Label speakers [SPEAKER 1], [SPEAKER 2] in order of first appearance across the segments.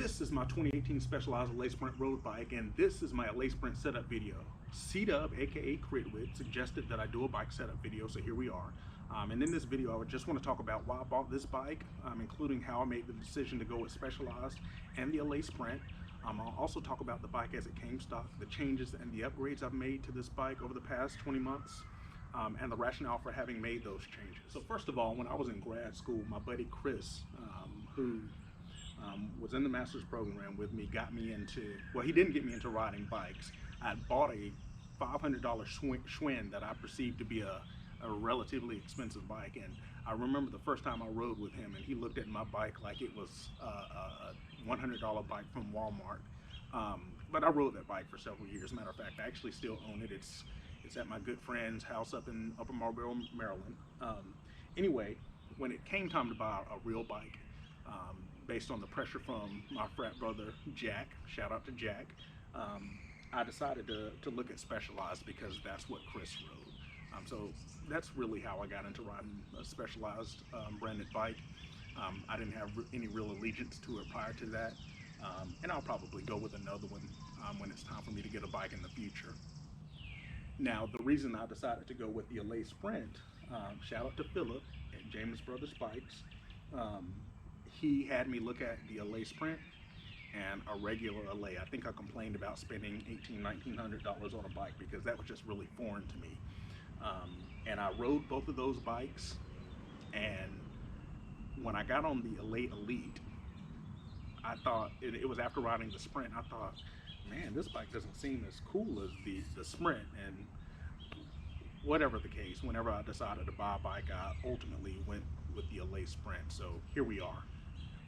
[SPEAKER 1] This is my 2018 Specialized Allez Sprint road bike, and this is my Allez Sprint setup video. C-Dub, aka Critwit, suggested that I do a bike setup video, so here we are. And in this video, I would just want to talk about why I bought this bike, including how I made the decision to go with Specialized and the Allez Sprint. I'll also talk about the bike as it came stock, the changes and the upgrades I've made to this bike over the past 20 months, and the rationale for having made those changes. So first of all, when I was in grad school, my buddy Chris, who was in the master's program with me, got me into, well, he didn't get me into riding bikes. I bought a $500 Schwinn that I perceived to be a relatively expensive bike, and I remember the first time I rode with him and he looked at my bike like it was a $100 bike from Walmart. But I rode that bike for several years. Matter of fact, I actually still own it. It's at my good friend's house up in Upper Marlboro, Maryland. Anyway, when it came time to buy a real bike, based on the pressure from my frat brother Jack, shout out to Jack, I decided to look at Specialized because that's what Chris rode. So that's really how I got into riding a Specialized branded bike. I didn't have any real allegiance to it prior to that, and I'll probably go with another one when it's time for me to get a bike in the future. Now, the reason I decided to go with the Allez Sprint, shout out to Philip at James Brothers Bikes. He had me look at the Allez Sprint and a regular Allez. I think I complained about spending $1,900 on a bike because that was just really foreign to me. And I rode both of those bikes, and when I got on the Allez Elite, I thought, it was after riding the Sprint, I thought, man, this bike doesn't seem as cool as the Sprint. And whatever the case, whenever I decided to buy a bike, I ultimately went with the Allez Sprint. So here we are.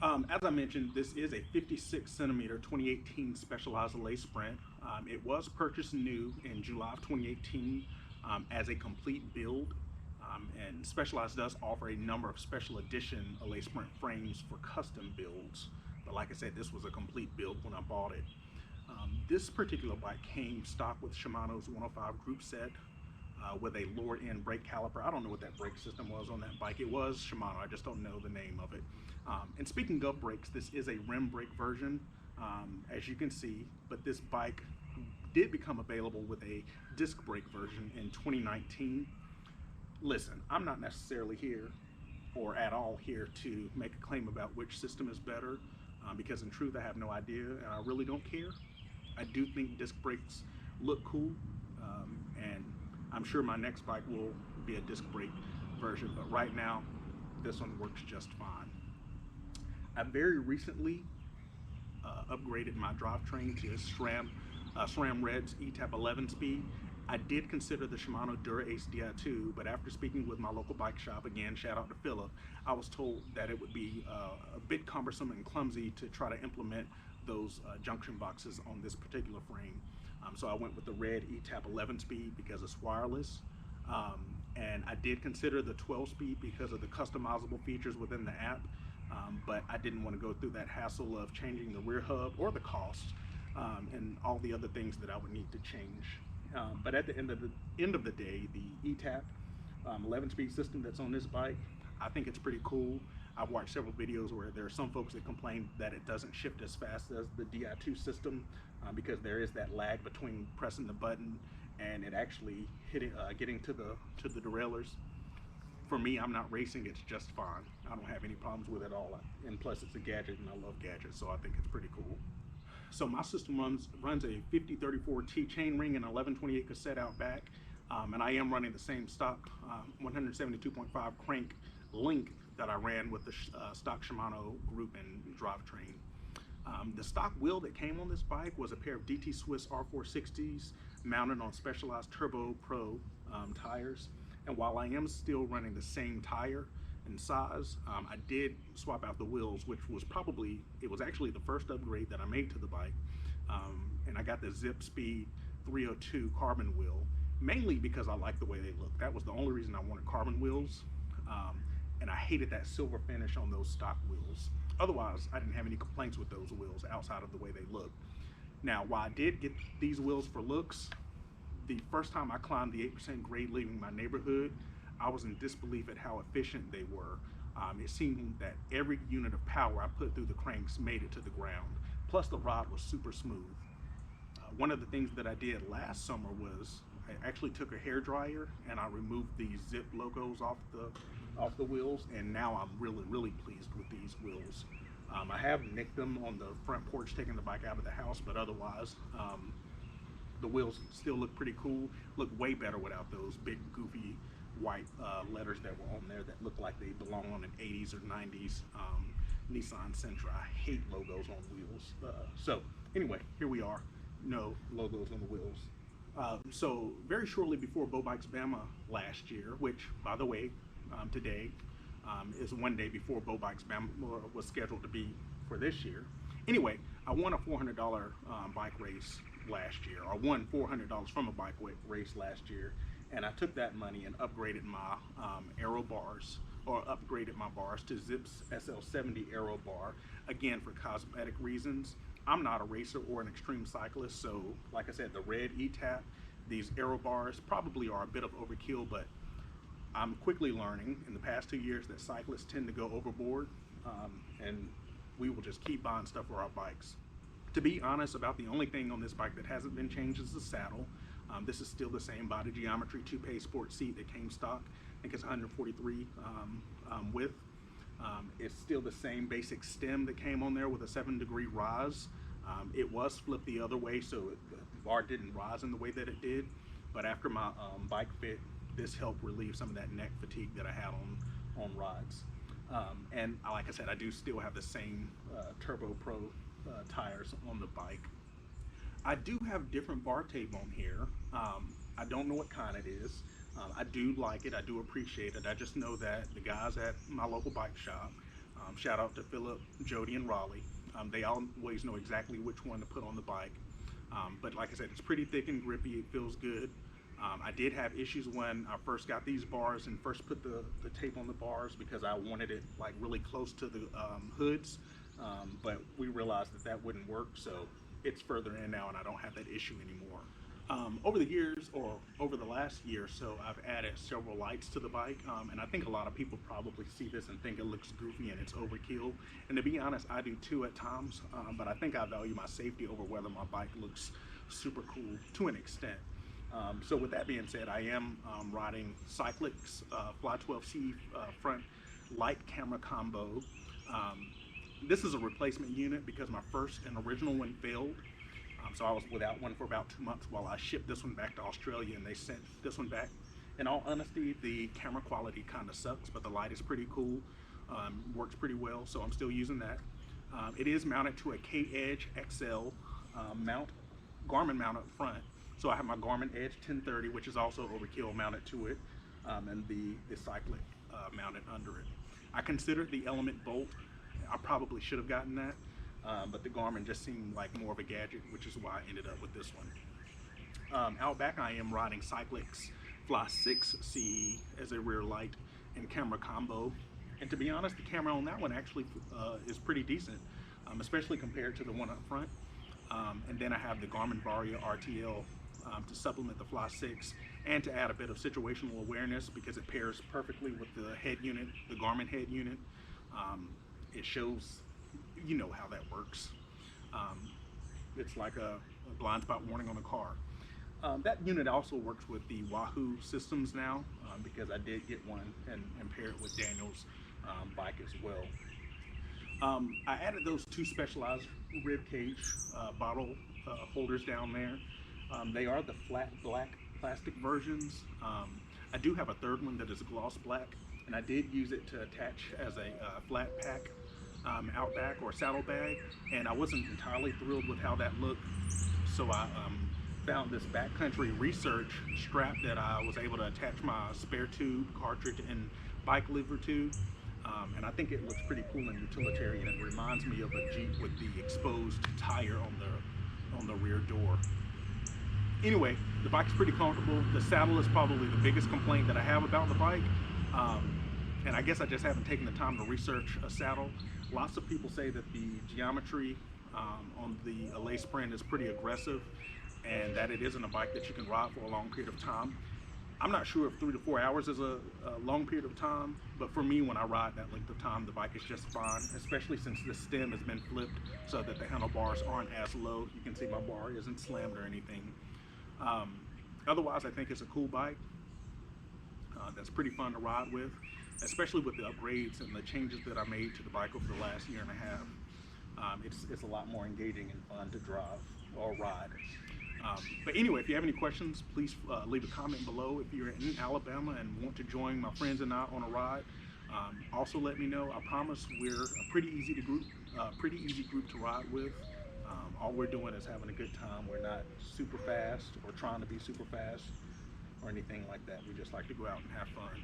[SPEAKER 1] As I mentioned, this is a 56 centimeter 2018 Specialized Allez Sprint. It was purchased new in July of 2018 as a complete build. And Specialized does offer a number of special edition Allez Sprint frames for custom builds. But like I said, this was a complete build when I bought it. This particular bike came stock with Shimano's 105 group set with a lower end brake caliper. I don't know what that brake system was on that bike. It was Shimano, I just don't know the name of it. And speaking of brakes, this is a rim brake version, as you can see, but this bike did become available with a disc brake version in 2019. Listen, I'm not necessarily here or at all here to make a claim about which system is better, because in truth I have no idea and I really don't care. I do think disc brakes look cool, and I'm sure my next bike will be a disc brake version, but right now this one works just fine. I very recently upgraded my drivetrain to SRAM Red's ETAP 11 speed. I did consider the Shimano Dura Ace Di2, but after speaking with my local bike shop, again, shout out to Philip, I was told that it would be a bit cumbersome and clumsy to try to implement those junction boxes on this particular frame. So I went with the Red ETAP 11 speed because it's wireless. And I did consider the 12 speed because of the customizable features within the app, but I didn't want to go through that hassle of changing the rear hub or the cost and all the other things that I would need to change. But at the end of the day, the ETAP 11 speed system that's on this bike, I think it's pretty cool. I've watched several videos where there are some folks that complain that it doesn't shift as fast as the Di2 system because there is that lag between pressing the button and it actually getting to the derailleurs. For me, I'm not racing, it's just fine. I don't have any problems with it at all. And plus it's a gadget and I love gadgets, so I think it's pretty cool. So my system runs a 5034T chainring and 1128 cassette out back, and I am running the same stock 172.5 crank link that I ran with the stock Shimano group and drivetrain. The stock wheel that came on this bike was a pair of DT Swiss R460s mounted on Specialized Turbo Pro tires, and while I am still running the same tire and size, I did swap out the wheels, which was actually the first upgrade that I made to the bike, and I got the Zip Speed 302 carbon wheel, mainly because I like the way they look. That was the only reason I wanted carbon wheels, and I hated that silver finish on those stock wheels. Otherwise, I didn't have any complaints with those wheels outside of the way they look. Now, while I did get these wheels for looks, the first time I climbed the 8% grade leaving my neighborhood, I was in disbelief at how efficient they were. It seemed that every unit of power I put through the cranks made it to the ground. Plus the rod was super smooth. One of the things that I did last summer was I actually took a hair dryer and I removed the zip logos off the wheels, and now I'm really pleased with these wheels. I have nicked them on the front porch taking the bike out of the house, but otherwise the wheels still look pretty cool. Look way better without those big goofy white letters that were on there that look like they belong on an 80s or 90s Nissan Sentra. I hate logos on wheels. So anyway, here we are. No logos on the wheels. So very shortly before Bow Bikes Bama last year, which by the way, today is one day before Bow Bikes Bama was scheduled to be for this year. Anyway, I won a $400 bike race last year, or won $400 from a bike race last year, and I took that money and upgraded my aero bars, or upgraded my bars to Zips SL70 aero bar, again for cosmetic reasons. I'm not a racer or an extreme cyclist, so like I said, the red E-Tap, these aero bars probably are a bit of overkill, but I'm quickly learning in the past 2 years that cyclists tend to go overboard, and we will just keep buying stuff for our bikes. To be honest, about the only thing on this bike that hasn't been changed is the saddle. This is still the same body geometry, two-pay sport seat that came stock. I think it's 143 width. It's still the same basic stem that came on there with a 7-degree rise. It was flipped the other way, so the bar didn't rise in the way that it did. But after my bike fit, this helped relieve some of that neck fatigue that I had on rides. And like I said, I do still have the same Turbo Pro tires on the bike. I do have different bar tape on here. I don't know what kind it is. I do like it, I do appreciate it. I just know that the guys at my local bike shop, shout out to Philip, Jody, and Raleigh, they always know exactly which one to put on the bike. But like I said, it's pretty thick and grippy, it feels good. I did have issues when I first got these bars and first put the tape on the bars because I wanted it like really close to the hoods, but we realized that that wouldn't work, so it's further in now and I don't have that issue anymore. Over the years, or over the last year or so, I've added several lights to the bike, and I think a lot of people probably see this and think it looks goofy and it's overkill, and to be honest, I do too at times, but I think I value my safety over whether my bike looks super cool to an extent. So with that being said, I am riding Cyclics Fly 12C front light camera combo. This is a replacement unit because my first and original one failed. So I was without one for about 2 months while I shipped this one back to Australia, and they sent this one back. In all honesty, the camera quality kind of sucks, but the light is pretty cool, works pretty well, so I'm still using that. It is mounted to a K-Edge XL mount, Garmin mount up front. So I have my Garmin Edge 1030, which is also overkill, mounted to it, and the Cyclic mounted under it. I considered the Element Bolt. I probably should have gotten that. But the Garmin just seemed like more of a gadget, which is why I ended up with this one. Out back, I am riding Cyclics Fly 6 CE as a rear light and camera combo. And to be honest, the camera on that one actually is pretty decent, especially compared to the one up front. And then I have the Garmin Varia RTL to supplement the Fly 6 and to add a bit of situational awareness because it pairs perfectly with the head unit, the Garmin head unit. It shows, you know how that works. It's like a blind spot warning on a car. That unit also works with the Wahoo systems now because I did get one and pair it with Daniel's bike as well. I added those two specialized rib cage bottle holders down there. They are the flat black plastic versions. I do have a third one that is gloss black, and I did use it to attach as a flat pack out back or saddle bag, and I wasn't entirely thrilled with how that looked, so I found this backcountry research strap that I was able to attach my spare tube, cartridge, and bike liver to, and I think it looks pretty cool and utilitarian. It reminds me of a Jeep with the exposed tire on the rear door. Anyway, the bike's pretty comfortable. The saddle is probably the biggest complaint that I have about the bike, and I guess I just haven't taken the time to research a saddle. Lots of people say that the geometry on the Allez Sprint is pretty aggressive and that it isn't a bike that you can ride for a long period of time. I'm not sure if 3 to 4 hours is a long period of time, but for me, when I ride that length of time, the bike is just fine, especially since the stem has been flipped so that the handlebars aren't as low. You can see my bar isn't slammed or anything. Otherwise, I think it's a cool bike that's pretty fun to ride with, especially with the upgrades and the changes that I made to the bike over the last year and a half. It's a lot more engaging and fun to drive or ride. But anyway, if you have any questions, please leave a comment below. If you're in Alabama and want to join my friends and I on a ride, also let me know. I promise we're a pretty easy group to ride with. All we're doing is having a good time. We're not super fast or trying to be super fast or anything like that. We just like to go out and have fun.